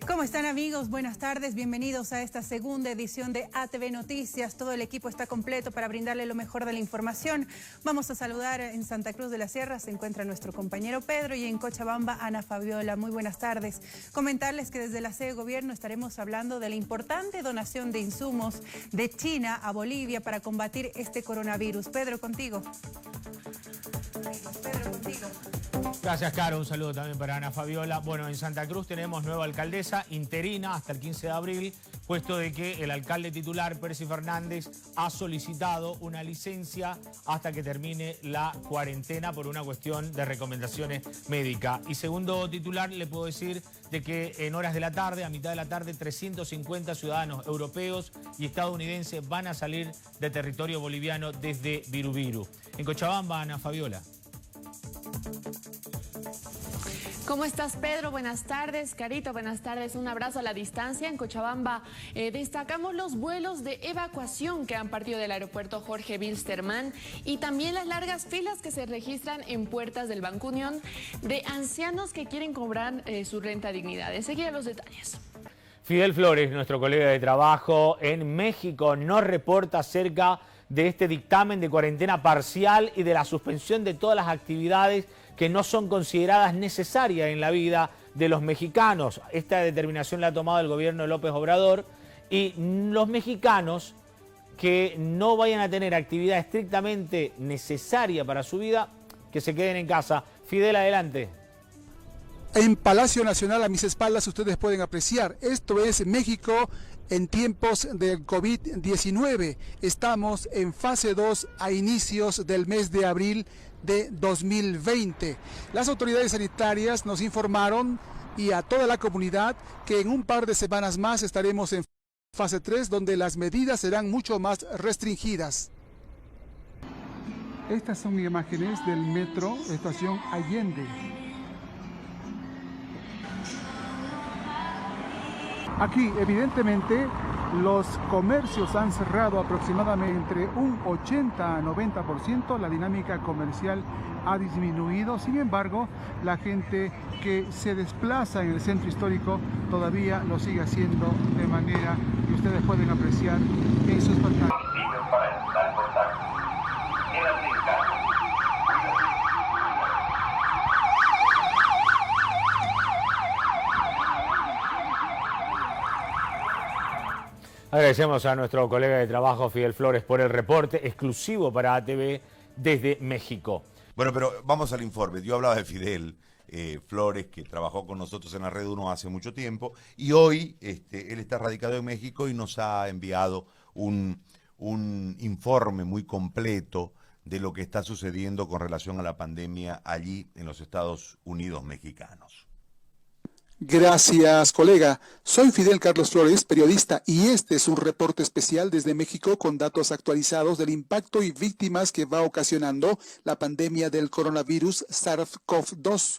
¿Cómo están, amigos? Buenas tardes, bienvenidos a esta segunda edición de ATV Noticias. Todo el equipo está completo para brindarle lo mejor de la información. Vamos a saludar en Santa Cruz de la Sierra, se encuentra nuestro compañero Pedro, y en Cochabamba, Ana Fabiola. Muy buenas tardes. Comentarles que desde la sede de gobierno estaremos hablando de la importante donación de insumos de China a Bolivia para combatir este coronavirus. Pedro, contigo. Pedro, contigo. Gracias, Caro. Un saludo también para Ana Fabiola. Bueno, en Santa Cruz tenemos nueva alcaldesa interina hasta el 15 de abril, puesto de que el alcalde titular, Percy Fernández, ha solicitado una licencia hasta que termine la cuarentena por una cuestión de recomendaciones médicas. Y segundo titular, le puedo decir de que en horas de la tarde, a mitad de la tarde, 350 ciudadanos europeos y estadounidenses van a salir de territorio boliviano desde Virubiru. En Cochabamba, Ana Fabiola. ¿Cómo estás, Pedro? Buenas tardes. Carito, buenas tardes. Un abrazo a la distancia. En Cochabamba destacamos los vuelos de evacuación que han partido del aeropuerto Jorge Wilstermann y también las largas filas que se registran en puertas del Banco Unión de ancianos que quieren cobrar su renta dignidad. Enseguida los detalles. Fidel Flores, nuestro colega de trabajo en México, nos reporta acerca de este dictamen de cuarentena parcial y de la suspensión de todas las actividades que no son consideradas necesarias en la vida de los mexicanos. Esta determinación la ha tomado el gobierno de López Obrador, y los mexicanos que no vayan a tener actividad estrictamente necesaria para su vida, que se queden en casa. Fidel, adelante. En Palacio Nacional, a mis espaldas, ustedes pueden apreciar, esto es México en tiempos del COVID-19. Estamos en fase 2 a inicios del mes de abril de 2020. Las autoridades sanitarias nos informaron, y a toda la comunidad, que en un par de semanas más estaremos en fase 3, donde las medidas serán mucho más restringidas. Estas son imágenes del metro Estación Allende. Aquí, evidentemente, los comercios han cerrado aproximadamente entre un 80 a 90%, la dinámica comercial ha disminuido. Sin embargo, la gente que se desplaza en el centro histórico todavía lo sigue haciendo de manera que ustedes pueden apreciar en sus pantallas. Agradecemos a nuestro colega de trabajo, Fidel Flores, por el reporte exclusivo para ATV desde México. Bueno, pero vamos al informe. Yo hablaba de Fidel Flores, que trabajó con nosotros en la Red 1 hace mucho tiempo, y hoy él está radicado en México y nos ha enviado un informe muy completo de lo que está sucediendo con relación a la pandemia allí en los Estados Unidos mexicanos. Gracias, colega. Soy Fidel Carlos Flores, periodista, y este es un reporte especial desde México con datos actualizados del impacto y víctimas que va ocasionando la pandemia del coronavirus SARS-CoV-2.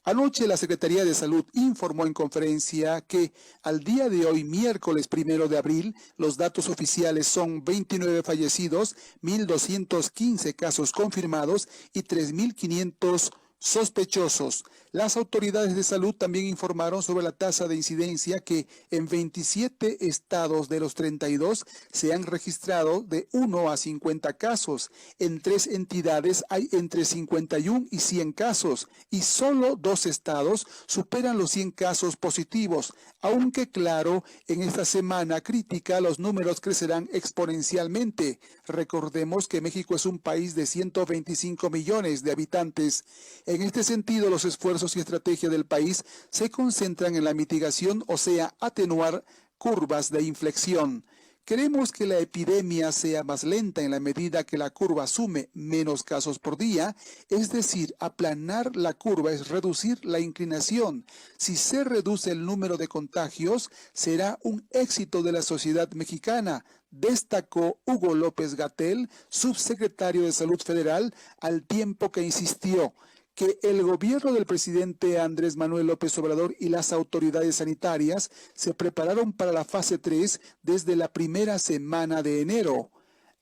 Anoche la Secretaría de Salud informó en conferencia que al día de hoy, miércoles 1 de abril, los datos oficiales son 29 fallecidos, 1.215 casos confirmados y 3.500 sospechosos. Las autoridades de salud también informaron sobre la tasa de incidencia, que en 27 estados de los 32 se han registrado de 1 a 50 casos. En 3 entidades hay entre 51 y 100 casos, y solo 2 estados superan los 100 casos positivos. Aunque claro, en esta semana crítica los números crecerán exponencialmente. Recordemos que México es un país de 125 millones de habitantes. En este sentido, los esfuerzos y estrategias del país se concentran en la mitigación, o sea, atenuar curvas de inflexión. Queremos que la epidemia sea más lenta en la medida que la curva asume menos casos por día, es decir, aplanar la curva es reducir la inclinación. Si se reduce el número de contagios, será un éxito de la sociedad mexicana, destacó Hugo López-Gatell, subsecretario de Salud Federal, al tiempo que insistió que el gobierno del presidente Andrés Manuel López Obrador y las autoridades sanitarias se prepararon para la fase 3 desde la primera semana de enero.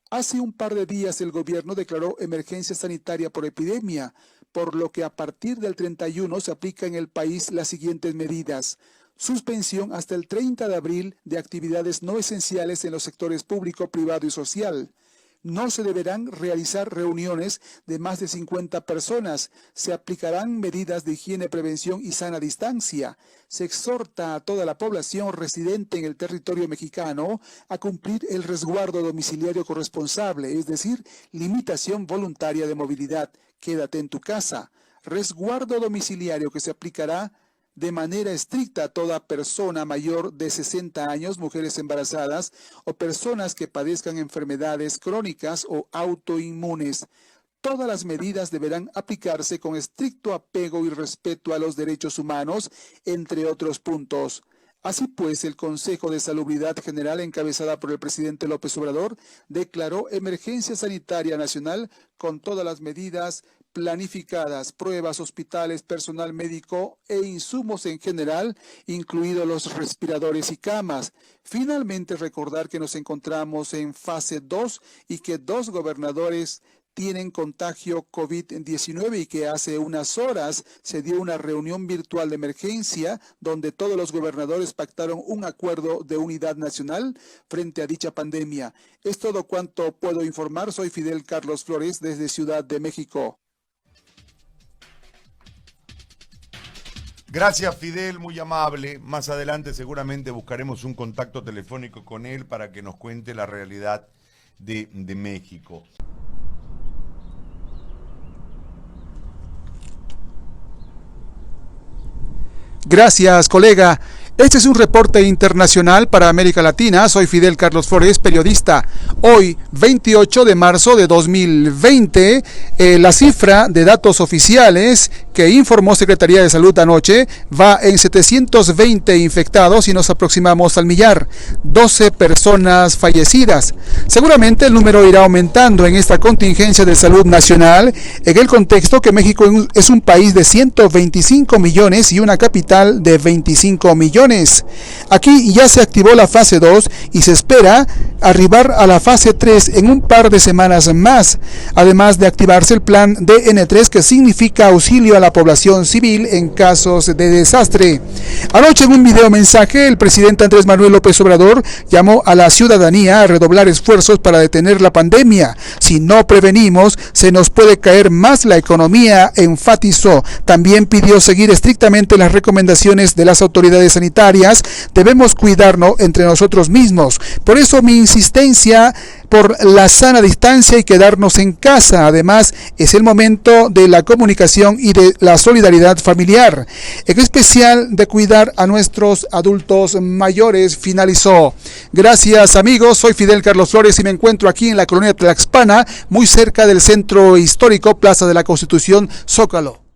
Hace un par de días el gobierno declaró emergencia sanitaria por epidemia, por lo que a partir del 31 se aplica en el país las siguientes medidas: Suspensión hasta el 30 de abril de actividades no esenciales en los sectores público, privado y social. No se deberán realizar reuniones de más de 50 personas. Se aplicarán medidas de higiene, prevención y sana distancia. Se exhorta a toda la población residente en el territorio mexicano a cumplir el resguardo domiciliario corresponsable, es decir, limitación voluntaria de movilidad. Quédate en tu casa. Resguardo domiciliario que se aplicará de manera estricta a toda persona mayor de 60 años, mujeres embarazadas o personas que padezcan enfermedades crónicas o autoinmunes. Todas las medidas deberán aplicarse con estricto apego y respeto a los derechos humanos, entre otros puntos. Así pues, el Consejo de Salubridad General, encabezada por el presidente López Obrador, declaró emergencia sanitaria nacional con todas las medidas planificadas, pruebas, hospitales, personal médico e insumos en general, incluidos los respiradores y camas. Finalmente, recordar que nos encontramos en fase 2 y que 2 gobernadores tienen contagio COVID-19 y que hace unas horas se dio una reunión virtual de emergencia donde todos los gobernadores pactaron un acuerdo de unidad nacional frente a dicha pandemia. Es todo cuanto puedo informar. Soy Fidel Carlos Flores desde Ciudad de México. Gracias, Fidel, muy amable. Más adelante seguramente buscaremos un contacto telefónico con él para que nos cuente la realidad de México. Gracias, colega. Este es un reporte internacional para América Latina. Soy Fidel Carlos Flores, periodista. Hoy, 28 de marzo de 2020, la cifra de datos oficiales que informó Secretaría de Salud anoche va en 720 infectados y nos aproximamos al millar. 12 personas fallecidas. Seguramente el número irá aumentando en esta contingencia de salud nacional, en el contexto que México es un país de 125 millones y una capital de 25 millones. Aquí ya se activó la fase 2 y se espera arribar a la fase 3 en un par de semanas más, además de activarse el plan DN3, que significa auxilio a la población civil en casos de desastre. Anoche en un video mensaje, el presidente Andrés Manuel López Obrador llamó a la ciudadanía a redoblar esfuerzos para detener la pandemia. Si no prevenimos, se nos puede caer más la economía, enfatizó. También pidió seguir estrictamente las recomendaciones de las autoridades sanitarias. Debemos cuidarnos entre nosotros mismos. Por eso mi insistencia por la sana distancia y quedarnos en casa. Además, es el momento de la comunicación y de la solidaridad familiar, en especial de cuidar a nuestros adultos mayores, finalizó. Gracias, amigos. Soy Fidel Carlos Flores y me encuentro aquí en la colonia Tlaxpana, muy cerca del centro histórico, Plaza de la Constitución, Zócalo.